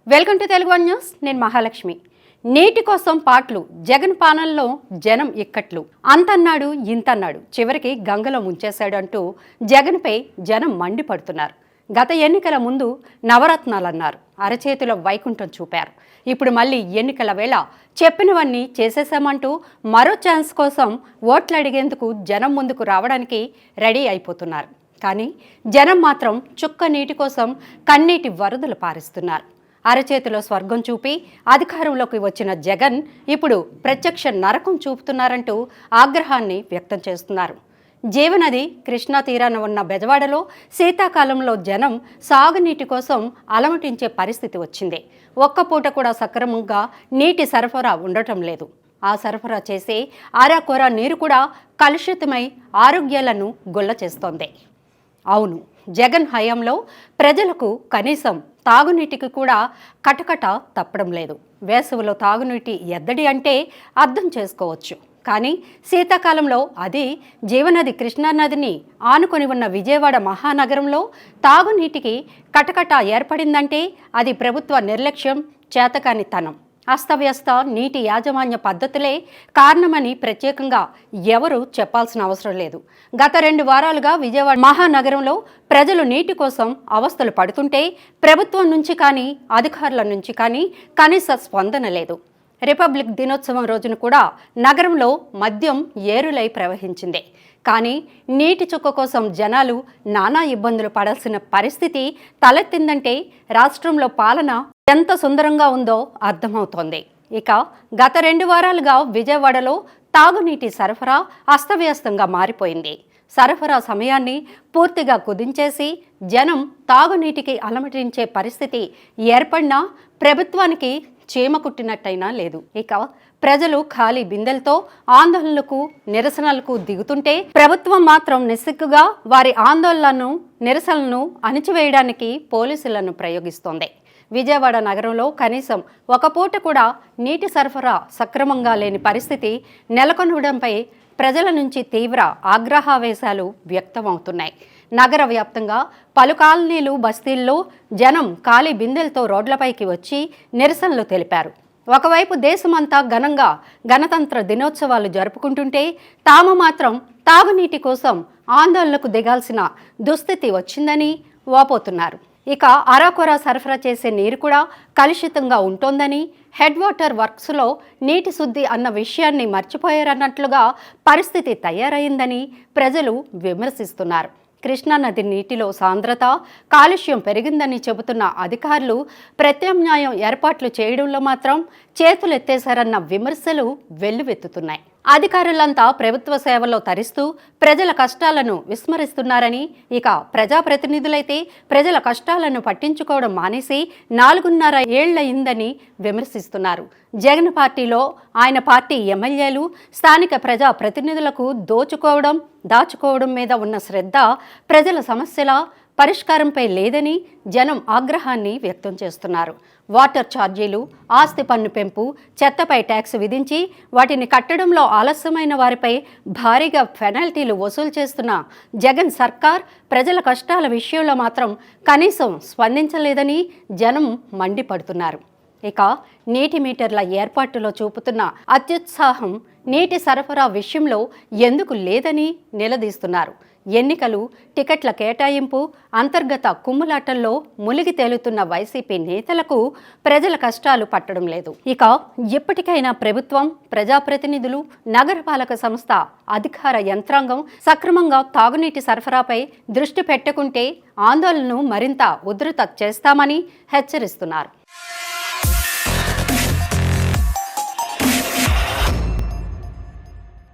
Welcome to Telugu one news. నేను మహాలక్ష్మి. నీటి కోసం పాటలు, జగన్ పాలనలో జనం ఇక్కట్లు, అంతన్నాడు ఇంతన్నాడు, చివరికి గంగలో ముంచేశాడు అంటూ జగన్పై జనం మండిపడుతున్నారు. గత ఎన్నికల ముందు నవరత్నాలన్నారు, అరచేతిలో వైకుంఠం చూపారు. ఇప్పుడు మళ్ళీ ఎన్నికల వేళ చెప్పినవన్నీ చేసేసామంటూ మరో ఛాన్స్ కోసం ఓట్లు అడిగేందుకు జనం ముందుకు రావడానికి రెడీ అయిపోతున్నారు. కానీ జనం మాత్రం చుక్క నీటి కోసం కన్నీటి వరదలు పారిస్తున్నారు. అరచేతిలో స్వర్గం చూపి అధికారంలోకి వచ్చిన జగన్ ఇప్పుడు ప్రత్యక్ష నరకం చూపుతున్నారంటూ ఆగ్రహాన్ని వ్యక్తం చేస్తున్నారు. జీవనది కృష్ణా తీరాన ఉన్న బెజవాడలో శీతాకాలంలో జనం సాగునీటి కోసం అలమటించే పరిస్థితి వచ్చింది. ఒక్క పూట కూడా సక్రమంగా నీటి సరఫరా ఉండటం లేదు. ఆ సరఫరా చేసే అరకొర నీరు కూడా కలుషితమై ఆరోగ్యాలను గుల్ల చేస్తోంది. అవును, జగన్ హయాంలో ప్రజలకు కనీసం తాగునీటికి కూడా కటకట తప్పడం లేదు. వేసవిలో తాగునీటి ఎద్దడి అంటే అర్థం చేసుకోవచ్చు. కానీ శీతాకాలంలో అది జీవనది కృష్ణానదిని ఆనుకొని ఉన్న విజయవాడ మహానగరంలో తాగునీటికి కటకట ఏర్పడిందంటే అది ప్రభుత్వ నిర్లక్ష్యం, చేతకానితనం, అస్తవ్యస్త నీటి యాజమాన్య పద్ధతులే కారణమని ప్రత్యేకంగా ఎవరూ చెప్పాల్సిన అవసరం లేదు. గత 2 వారాలుగా విజయవాడ మహానగరంలో ప్రజలు నీటి కోసం అవస్థలు పడుతుంటే ప్రభుత్వం నుంచి కానీ అధికారుల నుంచి కానీ కనీస స్పందన లేదు. రిపబ్లిక్ దినోత్సవం రోజున కూడా నగరంలో మద్యం ఏరులై ప్రవహించింది. కానీ నీటి చుక్క కోసం జనాలు నానా ఇబ్బందులు పడాల్సిన పరిస్థితి తలెత్తిందంటే రాష్ట్రంలో పాలన ఎంత సుందరంగా ఉందో అర్థమవుతోంది. ఇక గత 2 వారాలుగా విజయవాడలో తాగునీటి సరఫరా అస్తవ్యస్తంగా మారిపోయింది. సరఫరా సమయాన్ని పూర్తిగా కుదించేసి జనం తాగునీటికి అలమటించే పరిస్థితి ఏర్పడినా ప్రభుత్వానికి చీమ కుట్టినట్టయినా లేదు. ఇక ప్రజలు ఖాళీ బిందెలతో ఆందోళనలకు, నిరసనలకు దిగుతుంటే ప్రభుత్వం మాత్రం నిస్సిగ్గుగా వారి ఆందోళనలను, నిరసనలను అణిచివేయడానికి పోలీసులను ప్రయోగిస్తోంది. విజయవాడ నగరంలో కనీసం ఒక పూట కూడా నీటి సరఫరా సక్రమంగా లేని పరిస్థితి నెలకొనడంపై ప్రజల నుంచి తీవ్ర ఆగ్రహావేశాలు వ్యక్తమవుతున్నాయి. నగర వ్యాప్తంగా పలు కాలనీలు, బస్తీల్లో జనం ఖాళీ బిందెలతో రోడ్లపైకి వచ్చి నిరసనలు తెలిపారు. ఒకవైపు దేశమంతా ఘనంగా గణతంత్ర దినోత్సవాలు జరుపుకుంటుంటే తాము మాత్రం తాగునీటి కోసం ఆందోళనకు దిగాల్సిన దుస్థితి వచ్చిందని వాపోతున్నారు. ఇక అరాకొర సరఫరా చేసే నీరు కూడా కలుషితంగా ఉంటోందని, హెడ్ వాటర్ వర్క్స్లో నీటి శుద్ధి అన్న విషయాన్ని మర్చిపోయారన్నట్లుగా పరిస్థితి తయారైందని ప్రజలు విమర్శిస్తున్నారు. కృష్ణానది నీటిలో సాంద్రత, కాలుష్యం పెరిగిందని చెబుతున్న అధికారులు ప్రత్యామ్నాయం ఏర్పాట్లు చేయడంలో మాత్రం చేతులెత్తేశారన్న విమర్శలు వెల్లువెత్తుతున్నాయి. అధికారులంతా ప్రభుత్వ సేవల్లో తరిస్తూ ప్రజల కష్టాలను విస్మరిస్తున్నారని, ఇక ప్రజాప్రతినిధులైతే ప్రజల కష్టాలను పట్టించుకోవడం మానేసి 4.5 ఏళ్లయిందని విమర్శిస్తున్నారు. జగన్ పార్టీలో ఆయన పార్టీ ఎమ్మెల్యేలు స్థానిక ప్రజా ప్రతినిధులకు దాచుకోవడం మీద ఉన్న శ్రద్ధ ప్రజల సమస్యల పరిష్కారంపై లేదని జనం ఆగ్రహాన్ని వ్యక్తం చేస్తున్నారు. వాటర్ ఛార్జీలు, ఆస్తి పన్ను పెంపు, చెత్తపై ట్యాక్స్ విధించి వాటిని కట్టడంలో ఆలస్యమైన వారిపై భారీగా పెనాల్టీలు వసూలు చేస్తున్న జగన్ సర్కార్ ప్రజల కష్టాల విషయంలో మాత్రం కనీసం స్పందించలేదని జనం మండిపడుతున్నారు. ఇక నీటి మీటర్ల ఏర్పాటులో చూపుతున్న అత్యుత్సాహం నీటి సరఫరా విషయంలో ఎందుకు లేదని నిలదీస్తున్నారు. ఎన్నికలు, టికెట్ల కేటాయింపు, అంతర్గత కుమ్ములాటల్లో మునిగి తేలుతున్న వైసీపీ నేతలకు ప్రజల కష్టాలు పట్టడం లేదు. ఇక ఎప్పటికైనా ప్రభుత్వం, ప్రజాప్రతినిధులు, నగరపాలక సంస్థ అధికార యంత్రాంగం సక్రమంగా తాగునీటి సరఫరాపై దృష్టి పెట్టకుంటే ఆందోళనను మరింత ఉధృత చేస్తామని హెచ్చరిస్తున్నారు.